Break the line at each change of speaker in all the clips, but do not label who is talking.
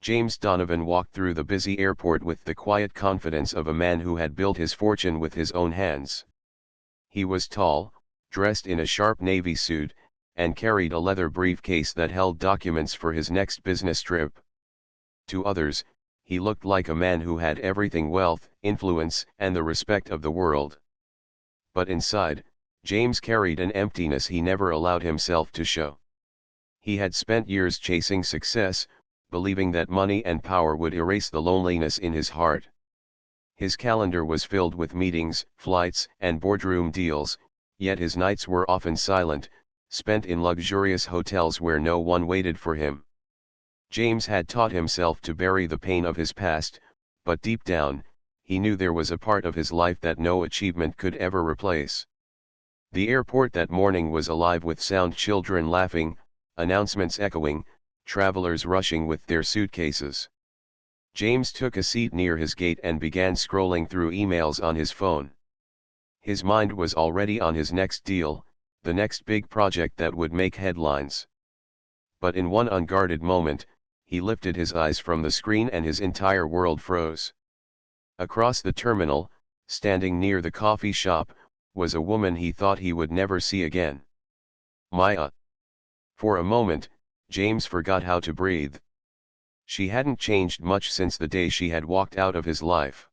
James Donovan walked through the busy airport with the quiet confidence of a man who had built his fortune with his own hands. He was tall, dressed in a sharp navy suit, and carried a leather briefcase that held documents for his next business trip. To others, he looked like a man who had everything: wealth, influence, and the respect of the world. But inside, James carried an emptiness he never allowed himself to show. He had spent years chasing success, believing that money and power would erase the loneliness in his heart. His calendar was filled with meetings, flights, and boardroom deals, yet his nights were often silent, spent in luxurious hotels where no one waited for him. James had taught himself to bury the pain of his past, but deep down, he knew there was a part of his life that no achievement could ever replace. The airport that morning was alive with sound: children laughing, announcements echoing, travelers rushing with their suitcases. James took a seat near his gate and began scrolling through emails on his phone. His mind was already on his next deal, the next big project that would make headlines. But in one unguarded moment, he lifted his eyes from the screen and his entire world froze. Across the terminal, standing near the coffee shop, was a woman he thought he would never see again. Maya. For a moment, James forgot how to breathe. She hadn't changed much since the day she had walked out of his life.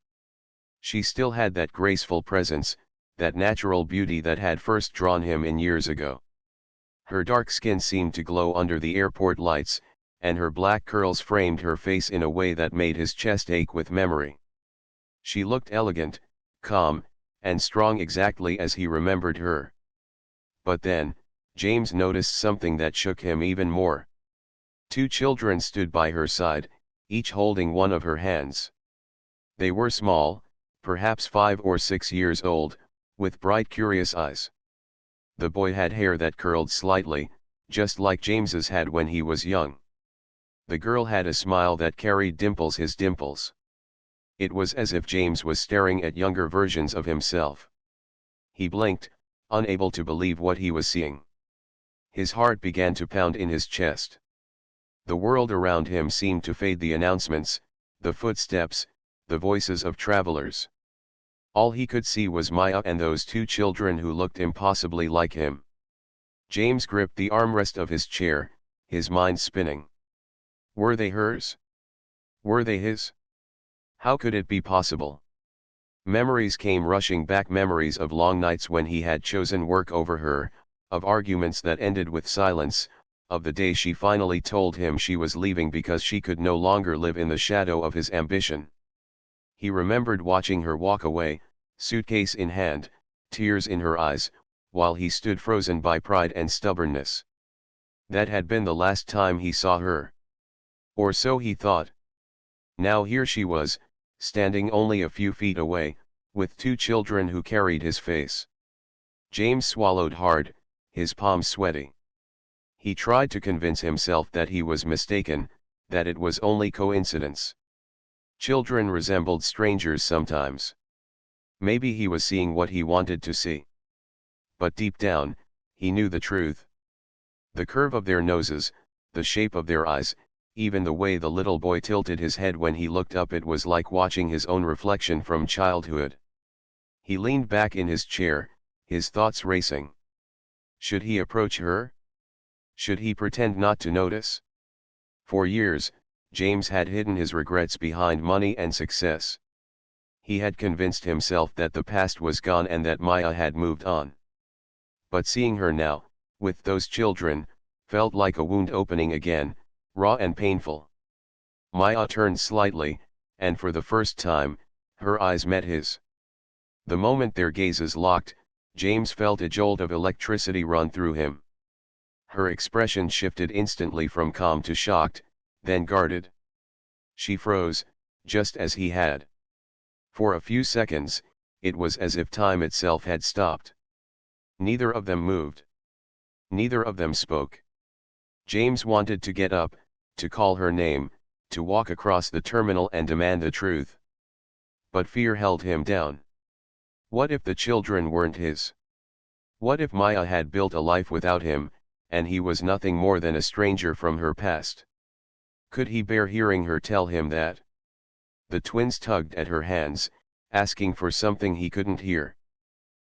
She still had that graceful presence, that natural beauty that had first drawn him in years ago. Her dark skin seemed to glow under the airport lights, and her black curls framed her face in a way that made his chest ache with memory. She looked elegant, calm, and strong, exactly as he remembered her. But then, James noticed something that shook him even more. 2 children stood by her side, each holding one of her hands. They were small, perhaps 5 or 6 years old, with bright, curious eyes. The boy had hair that curled slightly, just like James's had when he was young. The girl had a smile that carried dimples, his dimples. It was as if James was staring at younger versions of himself. He blinked, unable to believe what he was seeing. His heart began to pound in his chest. The world around him seemed to fade: the announcements, the footsteps, the voices of travelers. All he could see was Maya and those 2 children who looked impossibly like him. James gripped the armrest of his chair, his mind spinning. Were they hers? Were they his? How could it be possible? Memories came rushing back: memories of long nights when he had chosen work over her, of arguments that ended with silence, of the day she finally told him she was leaving because she could no longer live in the shadow of his ambition. He remembered watching her walk away, suitcase in hand, tears in her eyes, while he stood frozen by pride and stubbornness. That had been the last time he saw her. Or so he thought. Now here she was, standing only a few feet away, with 2 children who carried his face. James swallowed hard, his palms sweaty. He tried to convince himself that he was mistaken, that it was only coincidence. Children resembled strangers sometimes. Maybe he was seeing what he wanted to see. But deep down, he knew the truth. The curve of their noses, the shape of their eyes, even the way the little boy tilted his head when he looked up, it was like watching his own reflection from childhood. He leaned back in his chair, his thoughts racing. Should he approach her? Should he pretend not to notice? For years, James had hidden his regrets behind money and success. He had convinced himself that the past was gone and that Maya had moved on. But seeing her now, with those children, felt like a wound opening again, raw and painful. Maya turned slightly, and for the first time, her eyes met his. The moment their gazes locked, James felt a jolt of electricity run through him. Her expression shifted instantly from calm to shocked, then guarded. She froze, just as he had. For a few seconds, it was as if time itself had stopped. Neither of them moved. Neither of them spoke. James wanted to get up, to call her name, to walk across the terminal and demand the truth. But fear held him down. What if the children weren't his? What if Maya had built a life without him, and he was nothing more than a stranger from her past? Could he bear hearing her tell him that? The twins tugged at her hands, asking for something he couldn't hear.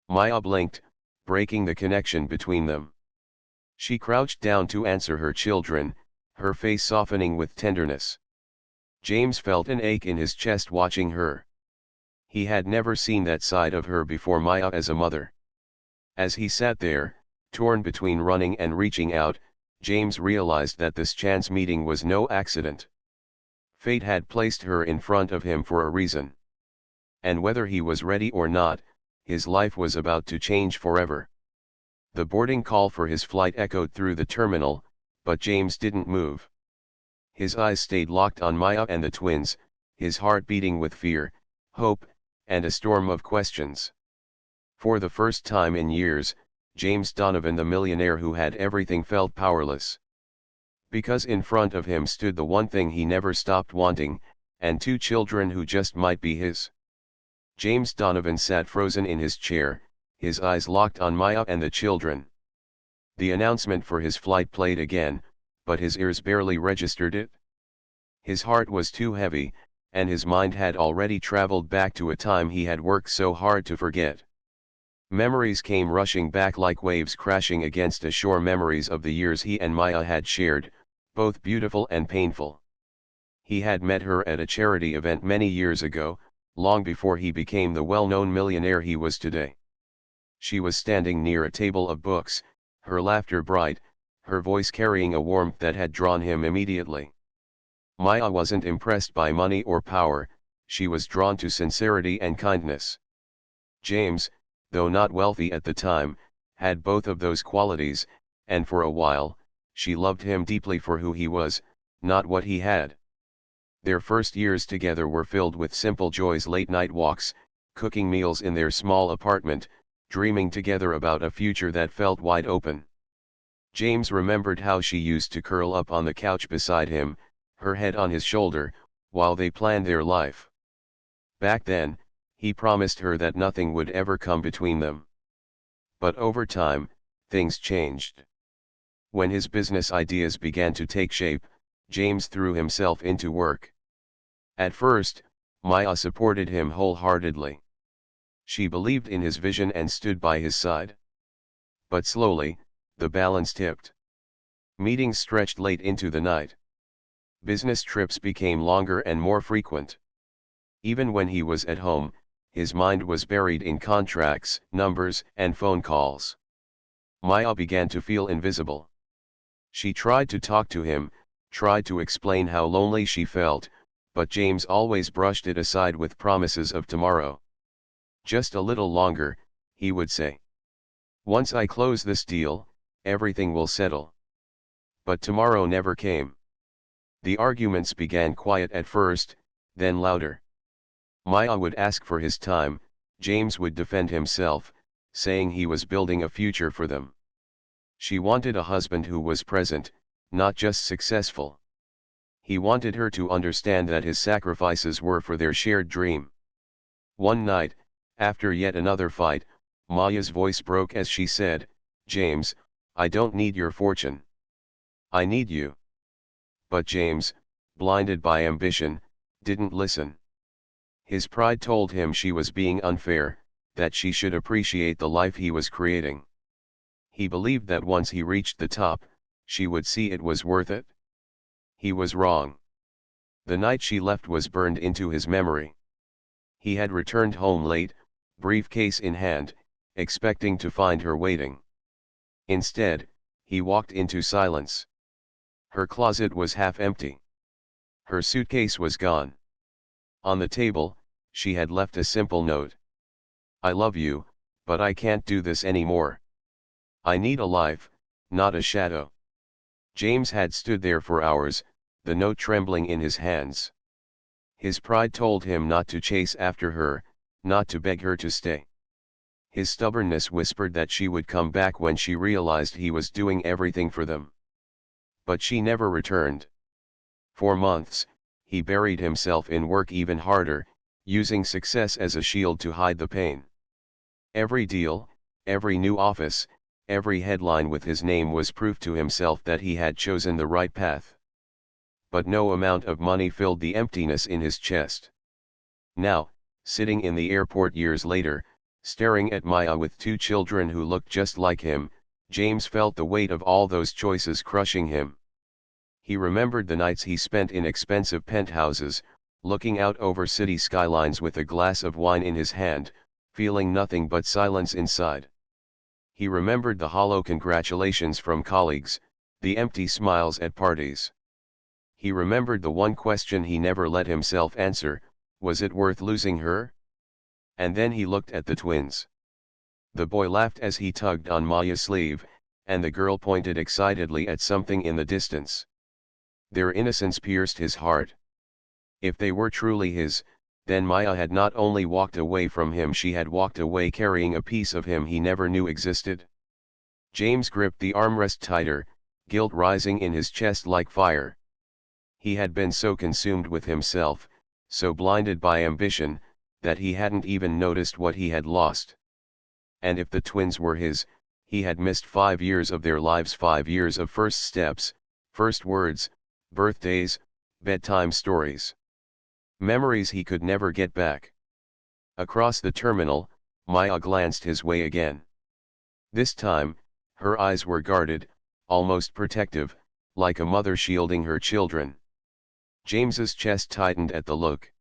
Maya blinked, breaking the connection between them. She crouched down to answer her children, her face softening with tenderness. James felt an ache in his chest watching her. He had never seen that side of her before Maya as a mother. As he sat there, torn between running and reaching out, James realized that this chance meeting was no accident. Fate had placed her in front of him for a reason. And whether he was ready or not, his life was about to change forever. The boarding call for his flight echoed through the terminal, but James didn't move. His eyes stayed locked on Maya and the twins, his heart beating with fear, hope, and a storm of questions. For the first time in years, James Donovan, the millionaire who had everything, felt powerless. Because in front of him stood the one thing he never stopped wanting, and two children who just might be his. James Donovan sat frozen in his chair, his eyes locked on Maya and the children. The announcement for his flight played again, but his ears barely registered it. His heart was too heavy, and his mind had already traveled back to a time he had worked so hard to forget. Memories came rushing back like waves crashing against a shore, memories of the years he and Maya had shared, both beautiful and painful. He had met her at a charity event many years ago, long before he became the well-known millionaire he was today. She was standing near a table of books, her laughter bright, her voice carrying a warmth that had drawn him immediately. Maya wasn't impressed by money or power, she was drawn to sincerity and kindness. James, though not wealthy at the time, had both of those qualities, and for a while, she loved him deeply for who he was, not what he had. Their first years together were filled with simple joys: late-night walks, cooking meals in their small apartment, dreaming together about a future that felt wide open. James remembered how she used to curl up on the couch beside him, her head on his shoulder, while they planned their life. Back then, he promised her that nothing would ever come between them. But over time, things changed. When his business ideas began to take shape, James threw himself into work. At first, Maya supported him wholeheartedly. She believed in his vision and stood by his side. But slowly, the balance tipped. Meetings stretched late into the night. Business trips became longer and more frequent. Even when he was at home, his mind was buried in contracts, numbers, and phone calls. Maya began to feel invisible. She tried to talk to him, tried to explain how lonely she felt, but James always brushed it aside with promises of tomorrow. Just a little longer, he would say. Once I close this deal, everything will settle. But tomorrow never came. The arguments began quiet at first, then louder. Maya would ask for his time, James would defend himself, saying he was building a future for them. She wanted a husband who was present, not just successful. He wanted her to understand that his sacrifices were for their shared dream. One night, after yet another fight, Maya's voice broke as she said, "James, I don't need your fortune. I need you." But James, blinded by ambition, didn't listen. His pride told him she was being unfair, that she should appreciate the life he was creating. He believed that once he reached the top, she would see it was worth it. He was wrong. The night she left was burned into his memory. He had returned home late, briefcase in hand, expecting to find her waiting. Instead, he walked into silence. Her closet was half empty. Her suitcase was gone. On the table, she had left a simple note. "I love you, but I can't do this anymore. I need a life, not a shadow." James had stood there for hours, the note trembling in his hands. His pride told him not to chase after her, not to beg her to stay. His stubbornness whispered that she would come back when she realized he was doing everything for them. But she never returned. For months, he buried himself in work even harder, using success as a shield to hide the pain. Every deal, every new office, every headline with his name was proof to himself that he had chosen the right path. but no amount of money filled the emptiness in his chest. Now, sitting in the airport years later, staring at Maya with two children who looked just like him, James felt the weight of all those choices crushing him. He remembered the nights he spent in expensive penthouses, looking out over city skylines with a glass of wine in his hand, feeling nothing but silence inside. He remembered the hollow congratulations from colleagues, the empty smiles at parties. He remembered the one question he never let himself answer: was it worth losing her? And then he looked at the twins. The boy laughed as he tugged on Maya's sleeve, and the girl pointed excitedly at something in the distance. Their innocence pierced his heart. If they were truly his, then Maya had not only walked away from him, she had walked away carrying a piece of him he never knew existed. James gripped the armrest tighter, guilt rising in his chest like fire. He had been so consumed with himself, so blinded by ambition, that he hadn't even noticed what he had lost. And if the twins were his, he had missed 5 years of their lives, 5 years of first steps, first words, birthdays, bedtime stories. Memories he could never get back. Across the terminal, Maya glanced his way again. This time, her eyes were guarded, almost protective, like a mother shielding her children. James's chest tightened at the look.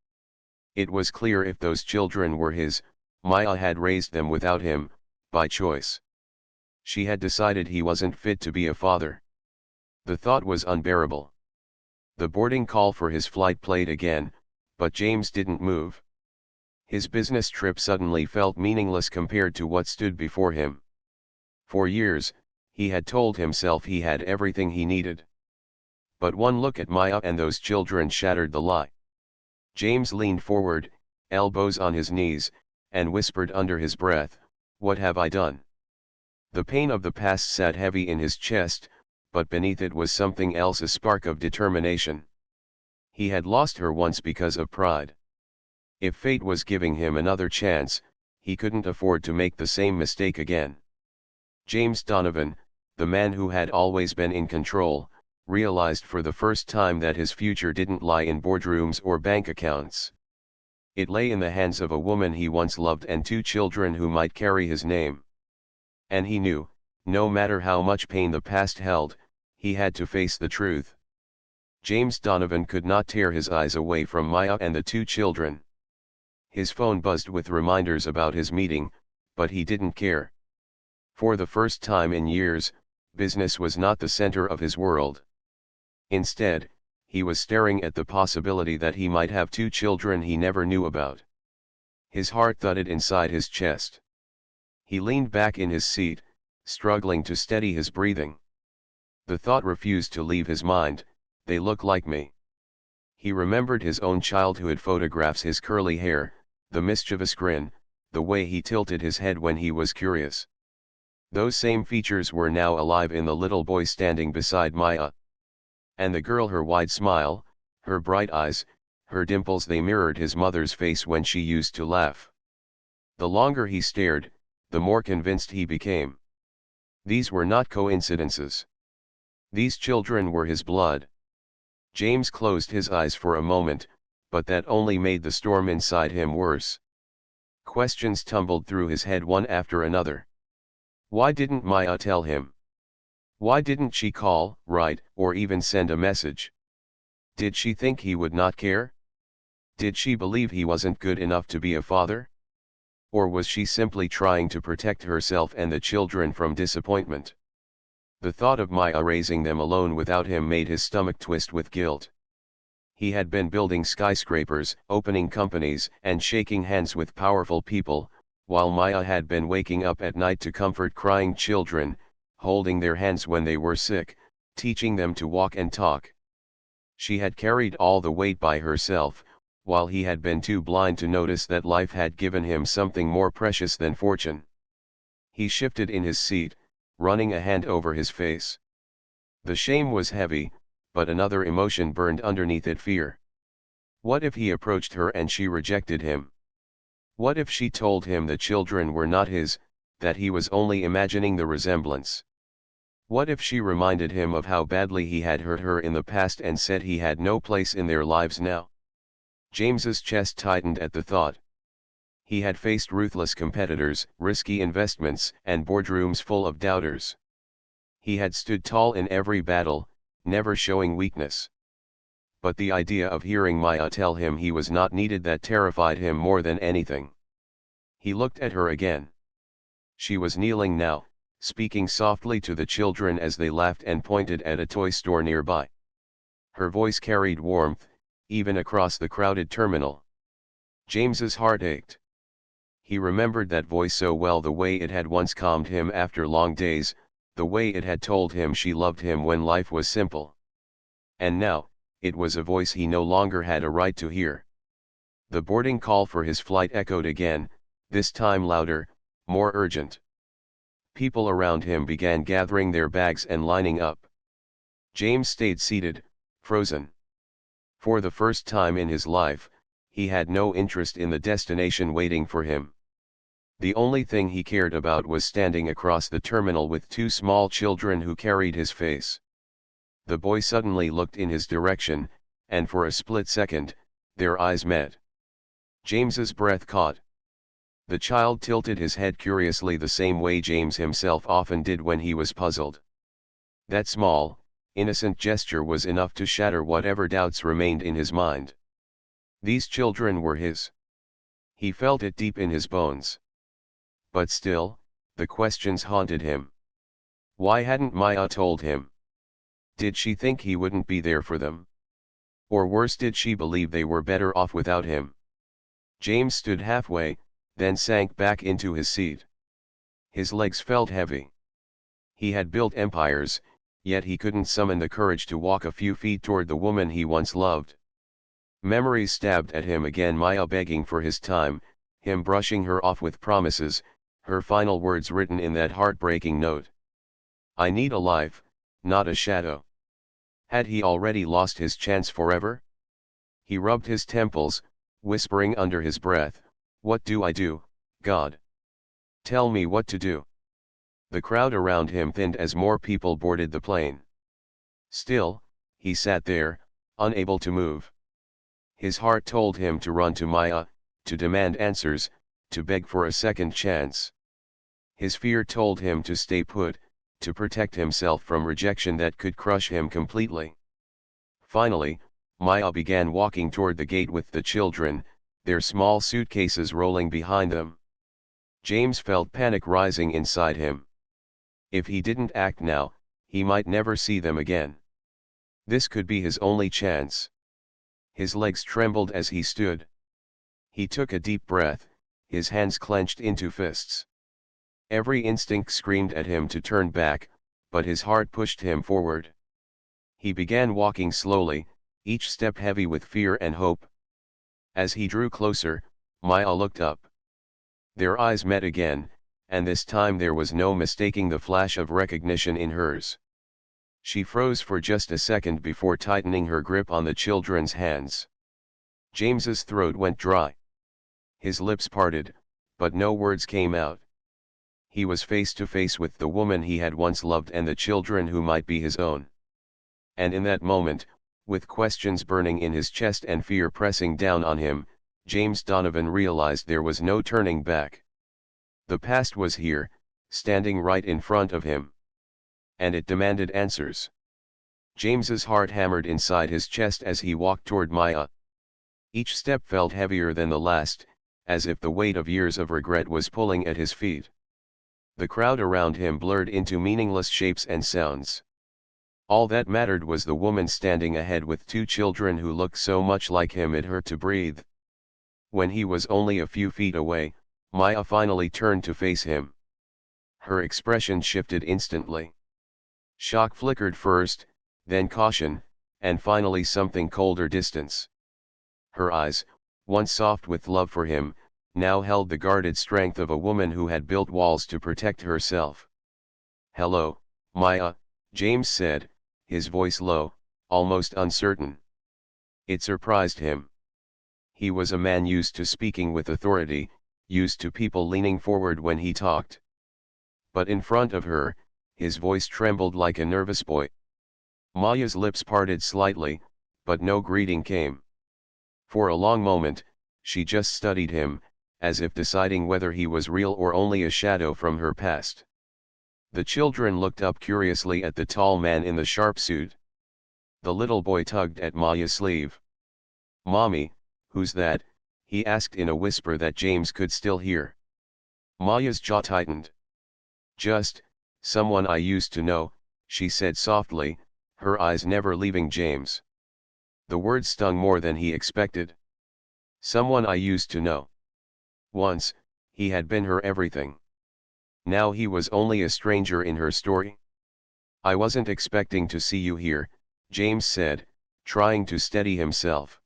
It was clear if those children were his, Maya had raised them without him, by choice. She had decided he wasn't fit to be a father. The thought was unbearable. The boarding call for his flight played again, but James didn't move. His business trip suddenly felt meaningless compared to what stood before him. For years, he had told himself he had everything he needed. But one look at Maya and those children shattered the lie. James leaned forward, elbows on his knees, and whispered under his breath, "What have I done?" The pain of the past sat heavy in his chest, but beneath it was something else, a spark of determination. He had lost her once because of pride. If fate was giving him another chance, he couldn't afford to make the same mistake again. James Donovan, the man who had always been in control, realized for the first time that his future didn't lie in boardrooms or bank accounts. It lay in the hands of a woman he once loved and 2 children who might carry his name. And he knew, no matter how much pain the past held, he had to face the truth. James Donovan could not tear his eyes away from Maya and the 2 children. His phone buzzed with reminders about his meeting, but he didn't care. For the first time in years, business was not the center of his world. Instead, he was staring at the possibility that he might have 2 children he never knew about. His heart thudded inside his chest. He leaned back in his seat, struggling to steady his breathing. The thought refused to leave his mind: they look like me. He remembered his own childhood photographs, his curly hair, the mischievous grin, the way he tilted his head when he was curious. Those same features were now alive in the little boy standing beside Maya. And the girl, her wide smile, her bright eyes, her dimples, they mirrored his mother's face when she used to laugh. The longer he stared, the more convinced he became. These were not coincidences. These children were his blood. James closed his eyes for a moment, but that only made the storm inside him worse. Questions tumbled through his head one after another. Why didn't Maya tell him? Why didn't she call, write, or even send a message? Did she think he would not care? Did she believe he wasn't good enough to be a father? Or was she simply trying to protect herself and the children from disappointment? The thought of Maya raising them alone without him made his stomach twist with guilt. He had been building skyscrapers, opening companies, and shaking hands with powerful people, while Maya had been waking up at night to comfort crying children, holding their hands when they were sick, teaching them to walk and talk. She had carried all the weight by herself, while he had been too blind to notice that life had given him something more precious than fortune. He shifted in his seat, running a hand over his face. The shame was heavy, but another emotion burned underneath it: fear. What if he approached her and she rejected him? What if she told him the children were not his, that he was only imagining the resemblance? What if she reminded him of how badly he had hurt her in the past and said he had no place in their lives now? James's chest tightened at the thought. He had faced ruthless competitors, risky investments, and boardrooms full of doubters. He had stood tall in every battle, never showing weakness. But the idea of hearing Maya tell him he was not needed, that terrified him more than anything. He looked at her again. She was kneeling now, speaking softly to the children as they laughed and pointed at a toy store nearby. Her voice carried warmth, even across the crowded terminal. James's heart ached. He remembered that voice so well, the way it had once calmed him after long days, the way it had told him she loved him when life was simple. And now, it was a voice he no longer had a right to hear. The boarding call for his flight echoed again, this time louder, more urgent. People around him began gathering their bags and lining up. James stayed seated, frozen. For the first time in his life, he had no interest in the destination waiting for him. The only thing he cared about was standing across the terminal with two small children who carried his face. The boy suddenly looked in his direction, and for a split second, their eyes met. James's breath caught. The child tilted his head curiously, the same way James himself often did when he was puzzled. That small, innocent gesture was enough to shatter whatever doubts remained in his mind. These children were his. He felt it deep in his bones. But still, the questions haunted him. Why hadn't Maya told him? Did she think he wouldn't be there for them? Or worse, did she believe they were better off without him? James stood halfway, then sank back into his seat. His legs felt heavy. He had built empires, yet he couldn't summon the courage to walk a few feet toward the woman he once loved. Memories stabbed at him again, Maya begging for his time, him brushing her off with promises, her final words written in that heartbreaking note. I need a life, not a shadow. Had he already lost his chance forever? He rubbed his temples, whispering under his breath, what do I do, God? Tell me what to do. The crowd around him thinned as more people boarded the plane. Still, he sat there, unable to move. His heart told him to run to Maya, to demand answers, to beg for a second chance. His fear told him to stay put, to protect himself from rejection that could crush him completely. Finally, Maya began walking toward the gate with the children, their small suitcases rolling behind them. James felt panic rising inside him. If he didn't act now, he might never see them again. This could be his only chance. His legs trembled as he stood. He took a deep breath, his hands clenched into fists. Every instinct screamed at him to turn back, but his heart pushed him forward. He began walking slowly, each step heavy with fear and hope. As he drew closer, Maya looked up. Their eyes met again, and this time there was no mistaking the flash of recognition in hers. She froze for just a second before tightening her grip on the children's hands. James's throat went dry. His lips parted, but no words came out. He was face to face with the woman he had once loved and the children who might be his own. And in that moment, with questions burning in his chest and fear pressing down on him, James Donovan realized there was no turning back. The past was here, standing right in front of him. And it demanded answers. James's heart hammered inside his chest as he walked toward Maya. Each step felt heavier than the last, as if the weight of years of regret was pulling at his feet. The crowd around him blurred into meaningless shapes and sounds. All that mattered was the woman standing ahead with two children who looked so much like him it hurt to breathe. When he was only a few feet away, Maya finally turned to face him. Her expression shifted instantly. Shock flickered first, then caution, and finally something colder, distance. Her eyes, once soft with love for him, now held the guarded strength of a woman who had built walls to protect herself. Hello, Maya, James said, his voice low, almost uncertain. It surprised him. He was a man used to speaking with authority, used to people leaning forward when he talked. But in front of her, his voice trembled like a nervous boy. Maya's lips parted slightly, but no greeting came. For a long moment, she just studied him, as if deciding whether he was real or only a shadow from her past. The children looked up curiously at the tall man in the sharp suit. The little boy tugged at Maya's sleeve. "Mommy, who's that?" he asked in a whisper that James could still hear. Maya's jaw tightened. "Just, someone I used to know," she said softly, her eyes never leaving James. The words stung more than he expected. Someone I used to know. Once, he had been her everything. Now he was only a stranger in her story. "I wasn't expecting to see you here," James said, trying to steady himself.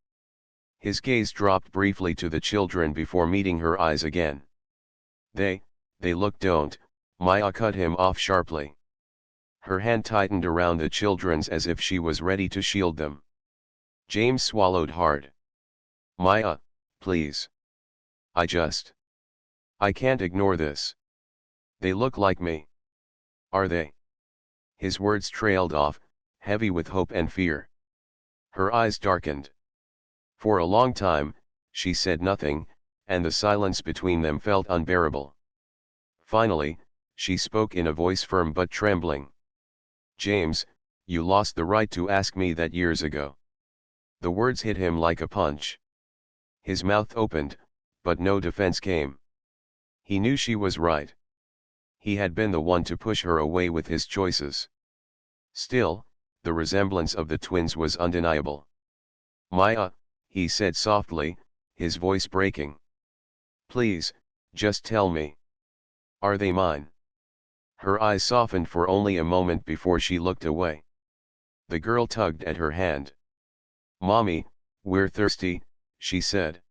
His gaze dropped briefly to the children before meeting her eyes again. They look, don't," Maya cut him off sharply. Her hand tightened around the children's as if she was ready to shield them. James swallowed hard. "Maya, please. I can't ignore this. They look like me." "Are they?" His words trailed off, heavy with hope and fear. Her eyes darkened. For a long time, she said nothing, and the silence between them felt unbearable. Finally, she spoke in a voice firm but trembling. "James, you lost the right to ask me that years ago." The words hit him like a punch. His mouth opened, but no defense came. He knew she was right. He had been the one to push her away with his choices. Still, the resemblance of the twins was undeniable. "Maya," he said softly, his voice breaking. "Please, just tell me. Are they mine?" Her eyes softened for only a moment before she looked away. The girl tugged at her hand. "Mommy, we're thirsty," she said.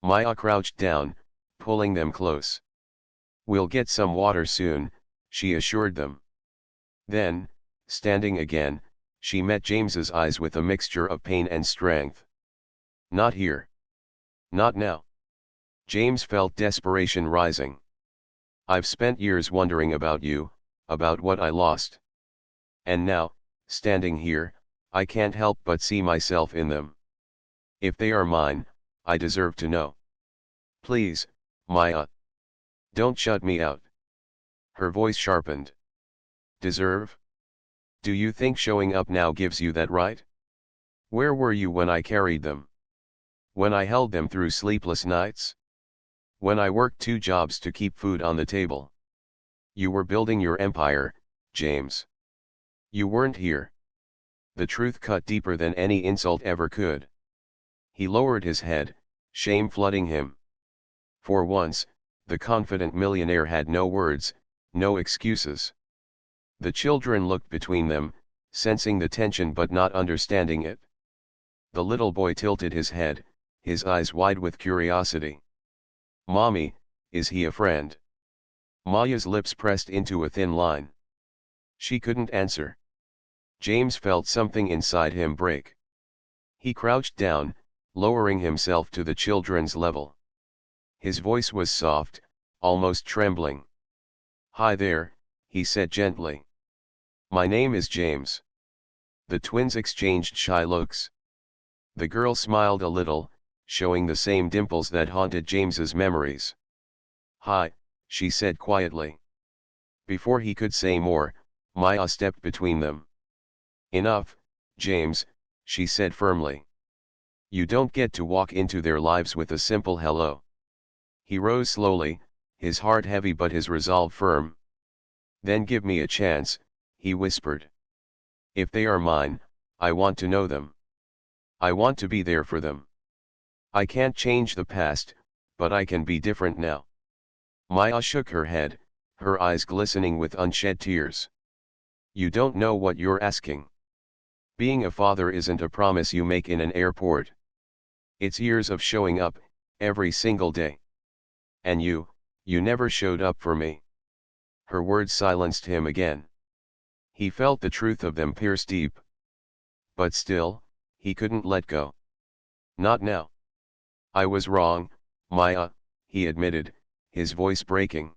Maya crouched down, pulling them close. "We'll get some water soon," she assured them. Then, standing again, she met James's eyes with a mixture of pain and strength. "Not here. Not now." James felt desperation rising. "I've spent years wondering about you, about what I lost. And now, standing here, I can't help but see myself in them. If they are mine, I deserve to know. Please, Maya. Don't shut me out." Her voice sharpened. "Deserve? Do you think showing up now gives you that right? Where were you when I carried them? When I held them through sleepless nights? When I worked 2 jobs to keep food on the table? You were building your empire, James. You weren't here." The truth cut deeper than any insult ever could. He lowered his head, shame flooding him. For once, the confident millionaire had no words, no excuses. The children looked between them, sensing the tension but not understanding it. The little boy tilted his head, his eyes wide with curiosity. "Mommy, is he a friend?" Maya's lips pressed into a thin line. She couldn't answer. James felt something inside him break. He crouched down, lowering himself to the children's level. His voice was soft, almost trembling. "Hi there," he said gently. "My name is James." The twins exchanged shy looks. The girl smiled a little, showing the same dimples that haunted James's memories. "Hi," she said quietly. Before he could say more, Maya stepped between them. "Enough, James," she said firmly. "You don't get to walk into their lives with a simple hello." He rose slowly, his heart heavy but his resolve firm. "Then give me a chance," he whispered. "If they are mine, I want to know them. I want to be there for them. I can't change the past, but I can be different now." Maya shook her head, her eyes glistening with unshed tears. "You don't know what you're asking. Being a father isn't a promise you make in an airport. It's years of showing up, every single day. And you never showed up for me." Her words silenced him again. He felt the truth of them pierce deep. But still, he couldn't let go. "Not now. I was wrong, Maya," he admitted, his voice breaking.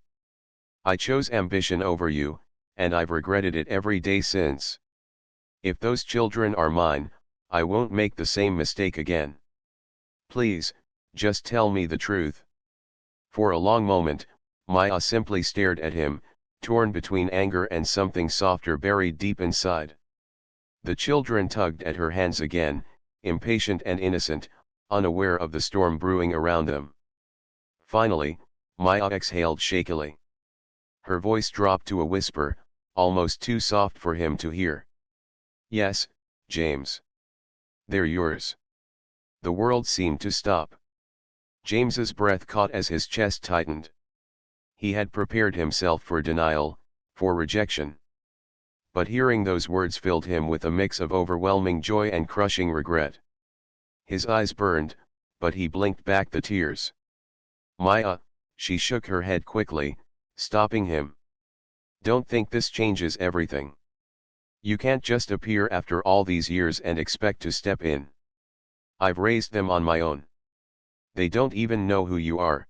"I chose ambition over you, and I've regretted it every day since. If those children are mine, I won't make the same mistake again. Please, just tell me the truth. For a long moment, Maya simply stared at him, torn between anger and something softer buried deep inside. The children tugged at her hands again, impatient and innocent, unaware of the storm brewing around them. Finally, Maya exhaled shakily. Her voice dropped to a whisper, almost too soft for him to hear. Yes, James. They're yours. The world seemed to stop. James's breath caught as his chest tightened. He had prepared himself for denial, for rejection. But hearing those words filled him with a mix of overwhelming joy and crushing regret. His eyes burned, but he blinked back the tears. Maya, she shook her head quickly, stopping him. Don't think this changes everything. You can't just appear after all these years and expect to step in. I've raised them on my own. They don't even know who you are.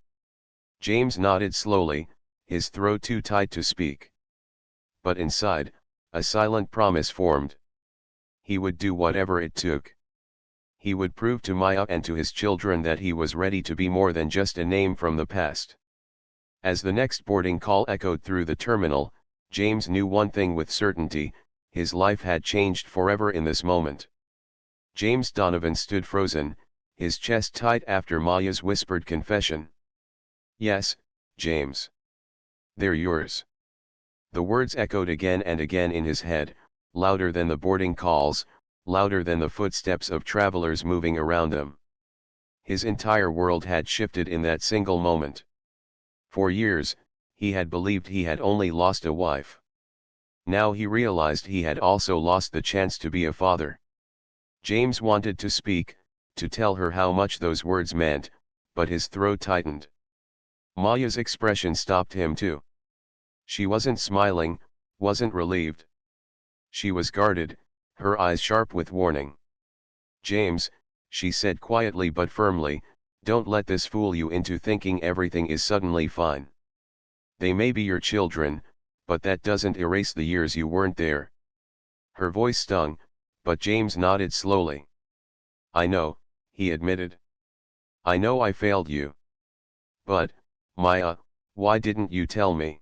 James nodded slowly, his throat too tight to speak. But inside, a silent promise formed. He would do whatever it took. He would prove to Maya and to his children that he was ready to be more than just a name from the past. As the next boarding call echoed through the terminal, James knew one thing with certainty: his life had changed forever in this moment. James Donovan stood frozen, his chest tight after Maya's whispered confession. Yes, James. They're yours. The words echoed again and again in his head, louder than the boarding calls, louder than the footsteps of travelers moving around them. His entire world had shifted in that single moment. For years, he had believed he had only lost a wife. Now he realized he had also lost the chance to be a father. James wanted to speak, to tell her how much those words meant, but his throat tightened. Maya's expression stopped him too. She wasn't smiling, wasn't relieved. She was guarded, her eyes sharp with warning. James, she said quietly but firmly, don't let this fool you into thinking everything is suddenly fine. They may be your children, but that doesn't erase the years you weren't there. Her voice stung, but James nodded slowly. I know, he admitted. I know I failed you. But, Maya, why didn't you tell me?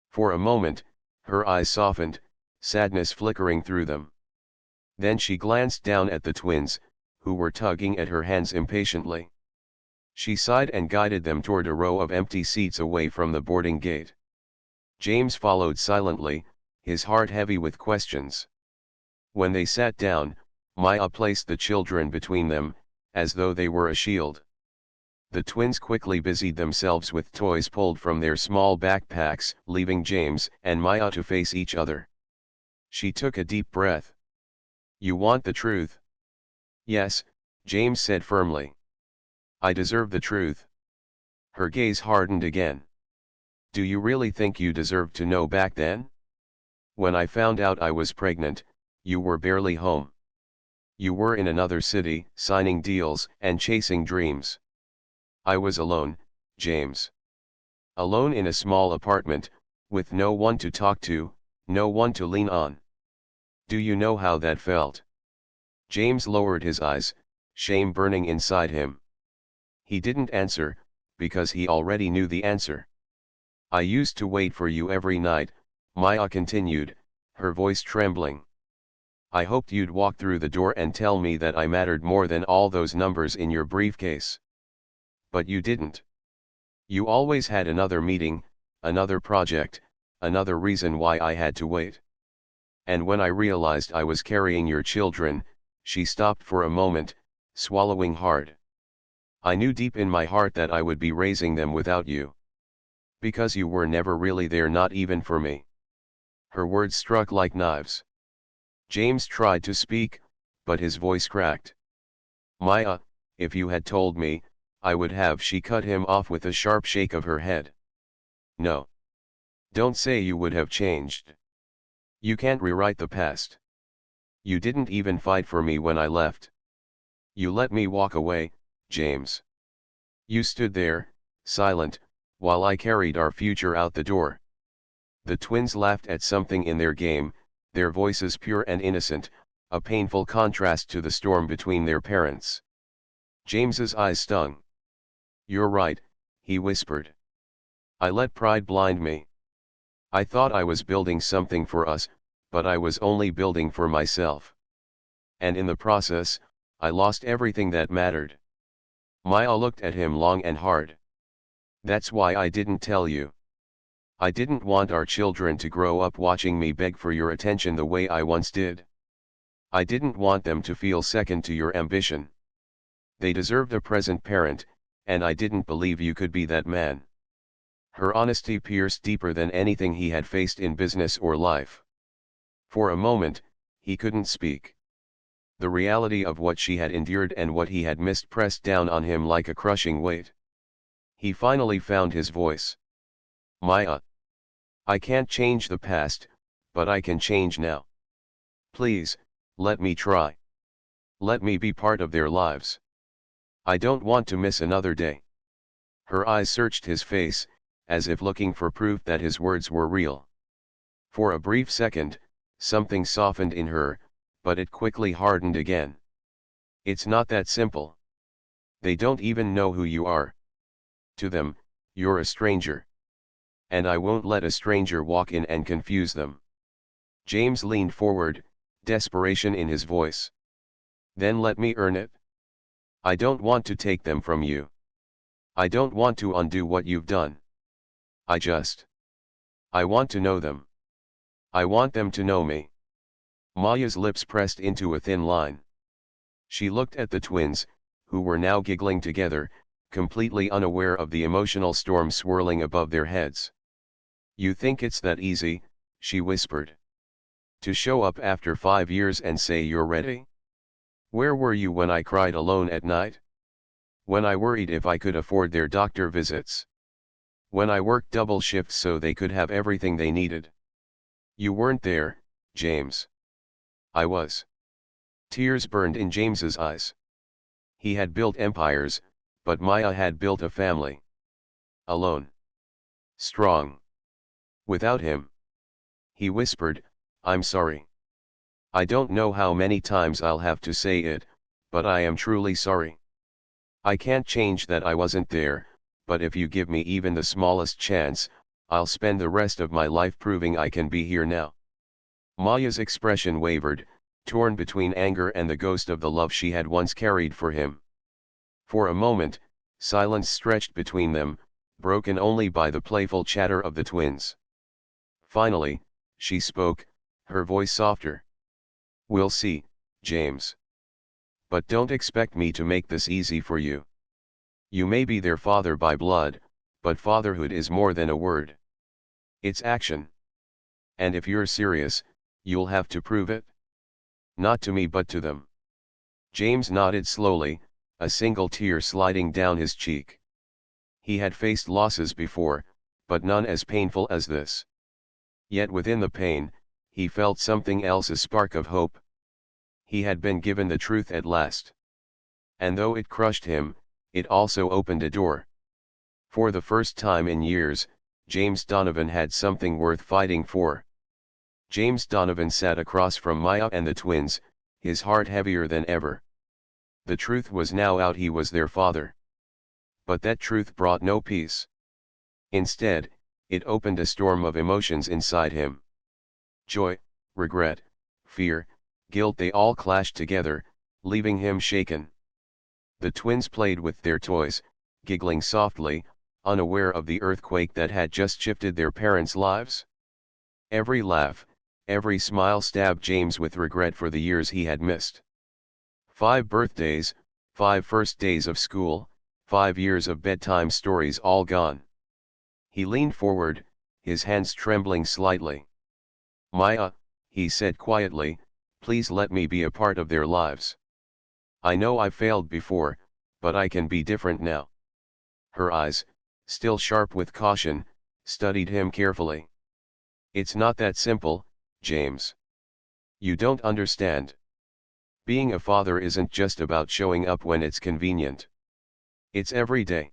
For a moment, her eyes softened, sadness flickering through them. Then she glanced down at the twins, who were tugging at her hands impatiently. She sighed and guided them toward a row of empty seats away from the boarding gate. James followed silently, his heart heavy with questions. When they sat down, Maya placed the children between them, as though they were a shield. The twins quickly busied themselves with toys pulled from their small backpacks, leaving James and Maya to face each other. She took a deep breath. You want the truth? Yes, James said firmly. I deserve the truth. Her gaze hardened again. Do you really think you deserved to know back then? When I found out I was pregnant, you were barely home. You were in another city, signing deals and chasing dreams. I was alone, James. Alone in a small apartment, with no one to talk to, no one to lean on. Do you know how that felt? James lowered his eyes, shame burning inside him. He didn't answer, because he already knew the answer. I used to wait for you every night, Maya continued, her voice trembling. I hoped you'd walk through the door and tell me that I mattered more than all those numbers in your briefcase. But you didn't. You always had another meeting, another project, another reason why I had to wait. And when I realized I was carrying your children, she stopped for a moment, swallowing hard. I knew deep in my heart that I would be raising them without you. Because you were never really there, not even for me. Her words struck like knives. James tried to speak, but his voice cracked. Maya, if you had told me, I would have. She cut him off with a sharp shake of her head. No. Don't say you would have changed. You can't rewrite the past. You didn't even fight for me when I left. You let me walk away, James. You stood there, silent, while I carried our future out the door. The twins laughed at something in their game, their voices pure and innocent, a painful contrast to the storm between their parents. James's eyes stung. "You're right," he whispered. "I let pride blind me. I thought I was building something for us, but I was only building for myself. And in the process, I lost everything that mattered." Maya looked at him long and hard. "That's why I didn't tell you. I didn't want our children to grow up watching me beg for your attention the way I once did. I didn't want them to feel second to your ambition. They deserved a present parent, and I didn't believe you could be that man." Her honesty pierced deeper than anything he had faced in business or life. For a moment, he couldn't speak. The reality of what she had endured and what he had missed pressed down on him like a crushing weight. He finally found his voice. "Maya. I can't change the past, but I can change now. Please, let me try. Let me be part of their lives. I don't want to miss another day." Her eyes searched his face, as if looking for proof that his words were real. For a brief second, something softened in her, but it quickly hardened again. "It's not that simple. They don't even know who you are. To them, you're a stranger. And I won't let a stranger walk in and confuse them." James leaned forward, desperation in his voice. "Then let me earn it. I don't want to take them from you. I don't want to undo what you've done. I want to know them. I want them to know me." Maya's lips pressed into a thin line. She looked at the twins, who were now giggling together, completely unaware of the emotional storm swirling above their heads. "You think it's that easy," she whispered. "To show up after 5 years and say you're ready? Where were you when I cried alone at night? When I worried if I could afford their doctor visits? When I worked double shifts so they could have everything they needed? You weren't there, James. I was." Tears burned in James's eyes. He had built empires, but Maya had built a family. Alone. Strong. Without him. He whispered, "I'm sorry. I don't know how many times I'll have to say it, but I am truly sorry. I can't change that I wasn't there, but if you give me even the smallest chance, I'll spend the rest of my life proving I can be here now." Maya's expression wavered, torn between anger and the ghost of the love she had once carried for him. For a moment, silence stretched between them, broken only by the playful chatter of the twins. Finally, she spoke, her voice softer. "We'll see, James. But don't expect me to make this easy for you. You may be their father by blood, but fatherhood is more than a word. It's action. And if you're serious, you'll have to prove it. Not to me but to them." James nodded slowly, a single tear sliding down his cheek. He had faced losses before, but none as painful as this. Yet within the pain, he felt something else, a spark of hope. He had been given the truth at last. And though it crushed him, it also opened a door. For the first time in years, James Donovan had something worth fighting for. James Donovan sat across from Maya and the twins, his heart heavier than ever. The truth was now out, he was their father. But that truth brought no peace. Instead, it opened a storm of emotions inside him. Joy, regret, fear, guilt, they all clashed together, leaving him shaken. The twins played with their toys, giggling softly, unaware of the earthquake that had just shifted their parents' lives. Every laugh, every smile stabbed James with regret for the years he had missed. 5 birthdays, 5 first days of school, 5 years of bedtime stories all gone. He leaned forward, his hands trembling slightly. "Maya," he said quietly, "please let me be a part of their lives. I know I failed before, but I can be different now." Her eyes, still sharp with caution, studied him carefully. "It's not that simple, James. You don't understand. Being a father isn't just about showing up when it's convenient. It's every day.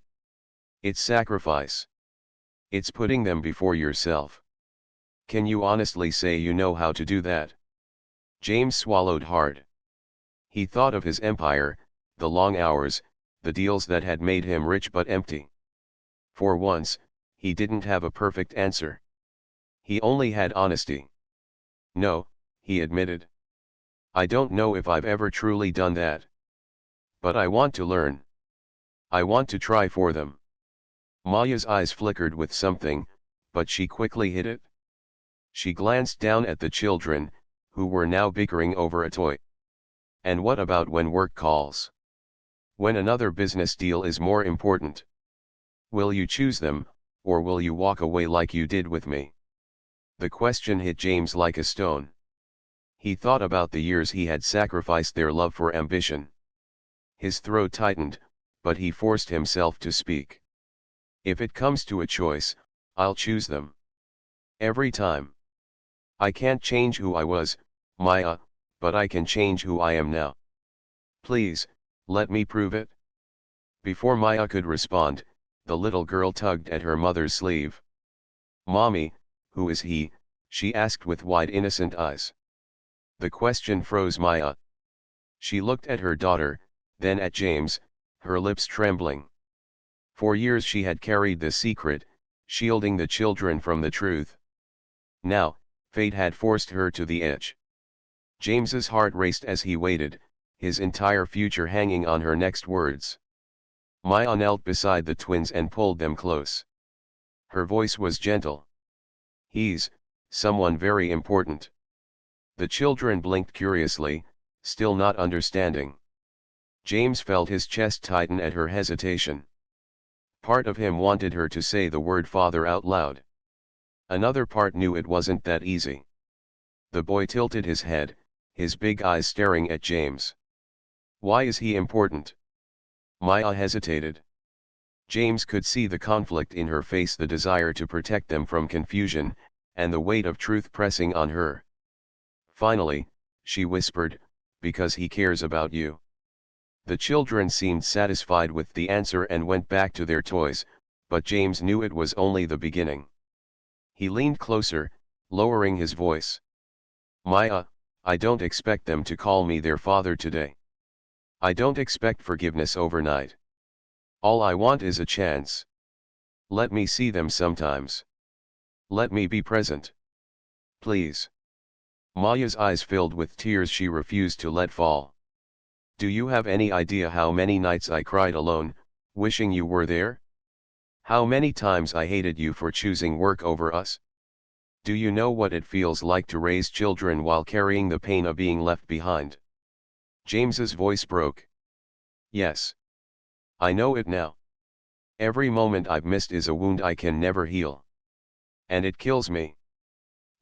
It's sacrifice. It's putting them before yourself. Can you honestly say you know how to do that? James swallowed hard. He thought of his empire, the long hours, the deals that had made him rich but empty. For once, he didn't have a perfect answer. He only had honesty. No, he admitted. I don't know if I've ever truly done that. But I want to learn. I want to try for them. Maya's eyes flickered with something, but she quickly hid it. She glanced down at the children, who were now bickering over a toy. And what about when work calls? When another business deal is more important? Will you choose them, or will you walk away like you did with me? The question hit James like a stone. He thought about the years he had sacrificed their love for ambition. His throat tightened, but he forced himself to speak. If it comes to a choice, I'll choose them. Every time. I can't change who I was, Maya, but I can change who I am now. Please, let me prove it. Before Maya could respond, the little girl tugged at her mother's sleeve. Mommy, who is he? She asked with wide innocent eyes. The question froze Maya. She looked at her daughter, then at James, her lips trembling. For years she had carried the secret, shielding the children from the truth. Now, fate had forced her to the edge. James's heart raced as he waited, his entire future hanging on her next words. Maya knelt beside the twins and pulled them close. Her voice was gentle. He's someone very important. The children blinked curiously, still not understanding. James felt his chest tighten at her hesitation. Part of him wanted her to say the word father out loud. Another part knew it wasn't that easy. The boy tilted his head, his big eyes staring at James. Why is he important? Maya hesitated. James could see the conflict in her face, the desire to protect them from confusion, and the weight of truth pressing on her. Finally, she whispered, because he cares about you. The children seemed satisfied with the answer and went back to their toys, but James knew it was only the beginning. He leaned closer, lowering his voice. Maya, I don't expect them to call me their father today. I don't expect forgiveness overnight. All I want is a chance. Let me see them sometimes. Let me be present. Please. Maya's eyes filled with tears she refused to let fall. Do you have any idea how many nights I cried alone, wishing you were there? How many times I hated you for choosing work over us? Do you know what it feels like to raise children while carrying the pain of being left behind? James's voice broke. Yes. I know it now. Every moment I've missed is a wound I can never heal. And it kills me.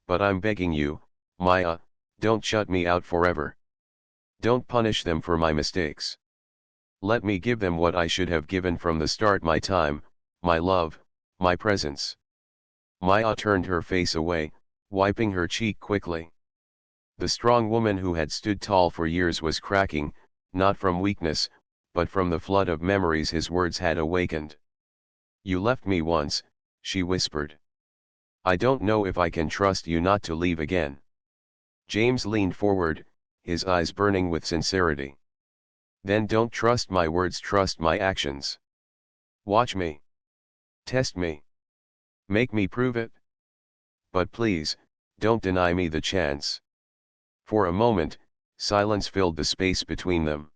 But I'm begging you, Maya, don't shut me out forever. Don't punish them for my mistakes. Let me give them what I should have given from the start: my time, my love, my presence. Maya turned her face away, wiping her cheek quickly. The strong woman who had stood tall for years was cracking, not from weakness, but from the flood of memories his words had awakened. You left me once, she whispered. I don't know if I can trust you not to leave again. James leaned forward, his eyes burning with sincerity. Then don't trust my words, trust my actions. Watch me. Test me. Make me prove it. But please, don't deny me the chance. For a moment, silence filled the space between them.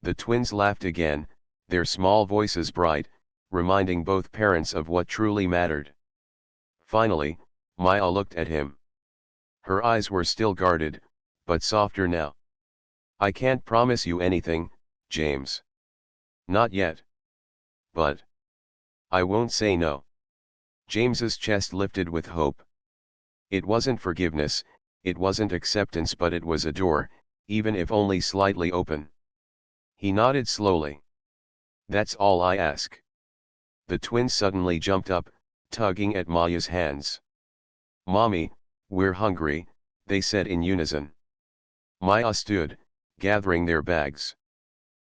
The twins laughed again, their small voices bright, reminding both parents of what truly mattered. Finally, Maya looked at him. Her eyes were still guarded, but softer now. I can't promise you anything, James. Not yet. But I won't say no. James's chest lifted with hope. It wasn't forgiveness, it wasn't acceptance, but it was a door, even if only slightly open. He nodded slowly. That's all I ask. The twins suddenly jumped up, tugging at Maya's hands. Mommy, we're hungry, they said in unison. Maya stood, gathering their bags.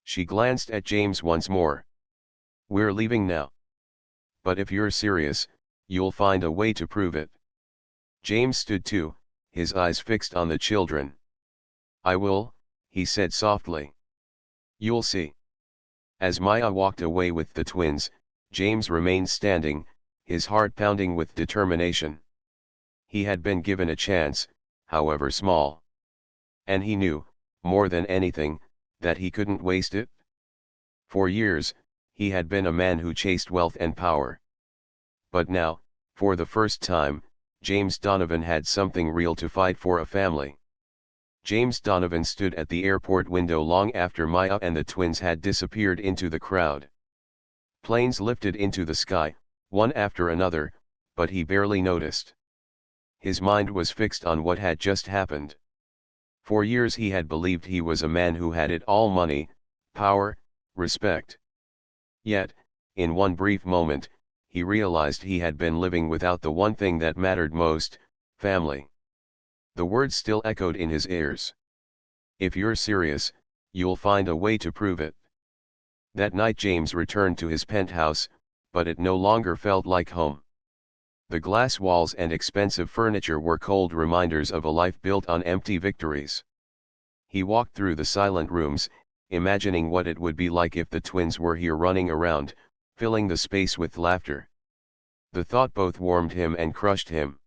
She glanced at James once more. We're leaving now. But if you're serious, you'll find a way to prove it. James stood too, his eyes fixed on the children. "I will," he said softly. "You'll see." As Maya walked away with the twins, James remained standing, his heart pounding with determination. He had been given a chance, however small. And he knew, more than anything, that he couldn't waste it. For years, he had been a man who chased wealth and power. But now, for the first time, James Donovan had something real to fight for: a family. James Donovan stood at the airport window long after Maya and the twins had disappeared into the crowd. Planes lifted into the sky, one after another, but he barely noticed. His mind was fixed on what had just happened. For years he had believed he was a man who had it all: money, power, respect. Yet, in one brief moment, he realized he had been living without the one thing that mattered most: family. The words still echoed in his ears. "If you're serious, you'll find a way to prove it." That night James returned to his penthouse, but it no longer felt like home. The glass walls and expensive furniture were cold reminders of a life built on empty victories. He walked through the silent rooms, imagining what it would be like if the twins were here, running around, filling the space with laughter. The thought both warmed him and crushed him.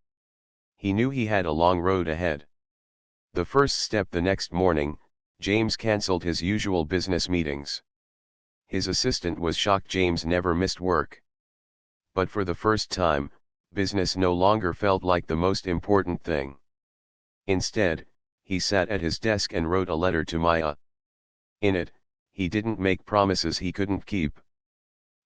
He knew he had a long road ahead. The first step: the next morning, James cancelled his usual business meetings. His assistant was shocked. James never missed work. But for the first time, business no longer felt like the most important thing. Instead, he sat at his desk and wrote a letter to Maya. In it, he didn't make promises he couldn't keep.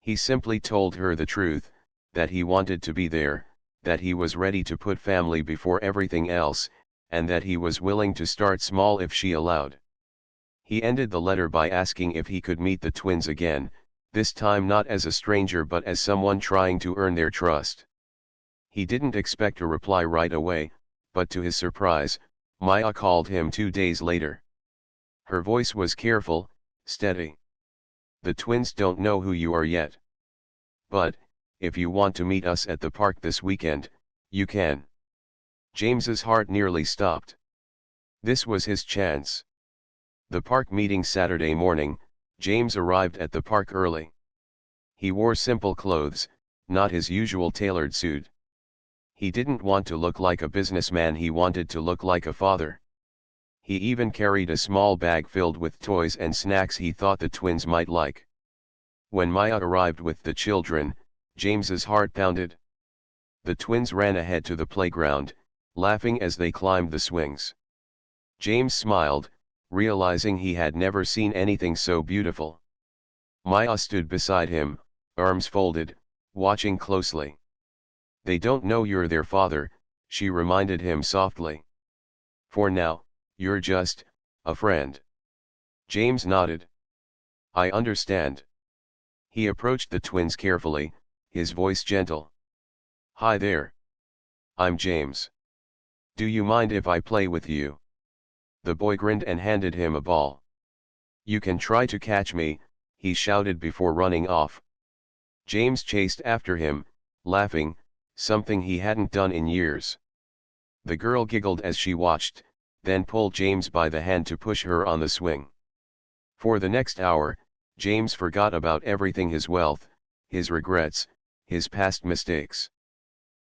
He simply told her the truth, that he wanted to be there, that he was ready to put family before everything else, and that he was willing to start small if she allowed. He ended the letter by asking if he could meet the twins again, this time not as a stranger but as someone trying to earn their trust. He didn't expect a reply right away, but to his surprise, Maya called him 2 days later. Her voice was careful, steady. "The twins don't know who you are yet. But, if you want to meet us at the park this weekend, you can." James's heart nearly stopped. This was his chance. The park meeting Saturday morning, James arrived at the park early. He wore simple clothes, not his usual tailored suit. He didn't want to look like a businessman, he wanted to look like a father. He even carried a small bag filled with toys and snacks he thought the twins might like. When Maya arrived with the children, James's heart pounded. The twins ran ahead to the playground, laughing as they climbed the swings. James smiled, realizing he had never seen anything so beautiful. Maya stood beside him, arms folded, watching closely. "They don't know you're their father," she reminded him softly. "For now, you're just a friend." James nodded. "I understand." He approached the twins carefully, his voice gentle. "Hi there. I'm James. Do you mind if I play with you?" The boy grinned and handed him a ball. "You can try to catch me," he shouted before running off. James chased after him, laughing, something he hadn't done in years. The girl giggled as she watched, then pulled James by the hand to push her on the swing. For the next hour, James forgot about everything: his wealth, his regrets, his past mistakes.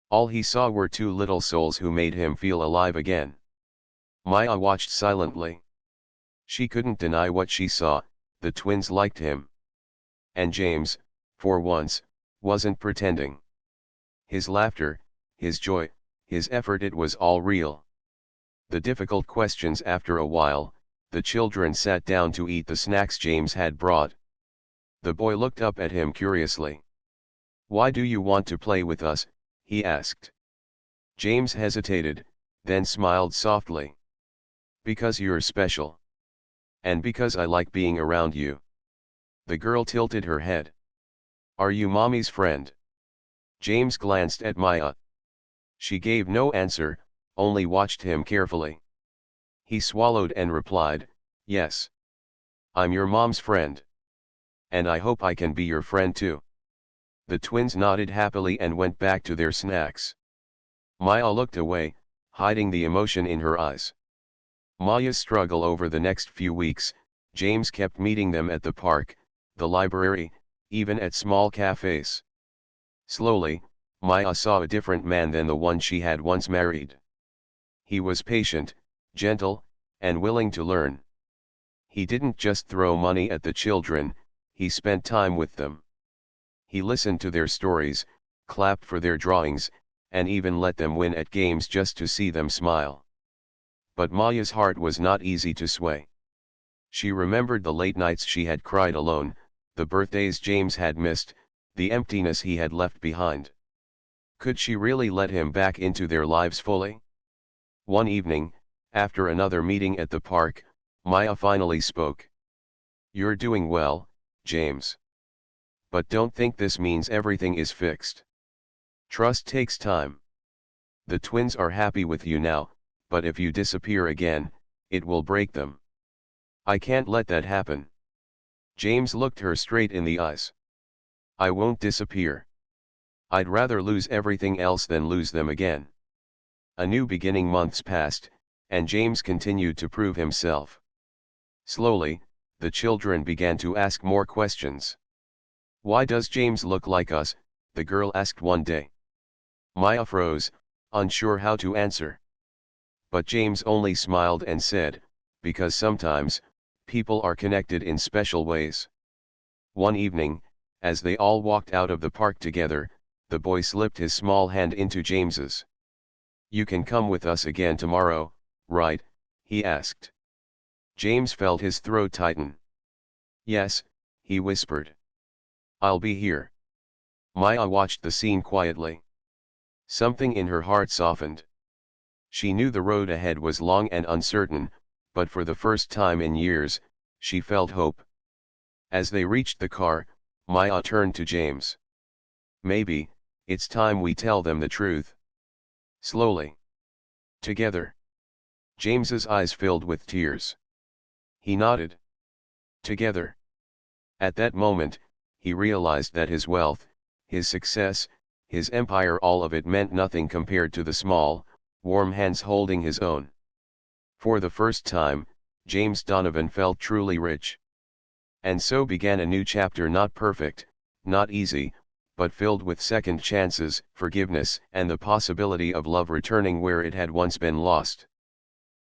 All he saw were two little souls who made him feel alive again. Maya watched silently. She couldn't deny what she saw: the twins liked him. And James, for once, wasn't pretending. His laughter, his joy, his effort, it was all real. The difficult questions: after a while, the children sat down to eat the snacks James had brought. The boy looked up at him curiously. "Why do you want to play with us?" he asked. James hesitated, then smiled softly. "Because you're special. And because I like being around you." The girl tilted her head. "Are you mommy's friend?" James glanced at Maya. She gave no answer, only watched him carefully. He swallowed and replied, "Yes. I'm your mom's friend. And I hope I can be your friend too." The twins nodded happily and went back to their snacks. Maya looked away, hiding the emotion in her eyes. Maya's struggle over the next few weeks, James kept meeting them at the park, the library, even at small cafes. Slowly, Maya saw a different man than the one she had once married. He was patient, gentle, and willing to learn. He didn't just throw money at the children, he spent time with them. He listened to their stories, clapped for their drawings, and even let them win at games just to see them smile. But Maya's heart was not easy to sway. She remembered the late nights she had cried alone, the birthdays James had missed, the emptiness he had left behind. Could she really let him back into their lives fully? One evening, after another meeting at the park, Maya finally spoke. "You're doing well, James. But don't think this means everything is fixed. Trust takes time. The twins are happy with you now, but if you disappear again, it will break them. I can't let that happen." James looked her straight in the eyes. "I won't disappear. I'd rather lose everything else than lose them again." A new beginning. Months passed, and James continued to prove himself. Slowly, the children began to ask more questions. "Why does James look like us?" the girl asked one day. Maya froze, unsure how to answer. But James only smiled and said, "Because sometimes, people are connected in special ways." One evening, as they all walked out of the park together, the boy slipped his small hand into James's. "You can come with us again tomorrow, right?" he asked. James felt his throat tighten. "Yes," he whispered. "I'll be here." Maya watched the scene quietly. Something in her heart softened. She knew the road ahead was long and uncertain, but for the first time in years, she felt hope. As they reached the car, Maya turned to James. "Maybe, it's time we tell them the truth." Slowly. Together. James's eyes filled with tears. He nodded. Together. At that moment, he realized that his wealth, his success, his empire, all of it meant nothing compared to the small, warm hands holding his own. For the first time, James Donovan felt truly rich. And so began a new chapter, not perfect, not easy, but filled with second chances, forgiveness, and the possibility of love returning where it had once been lost.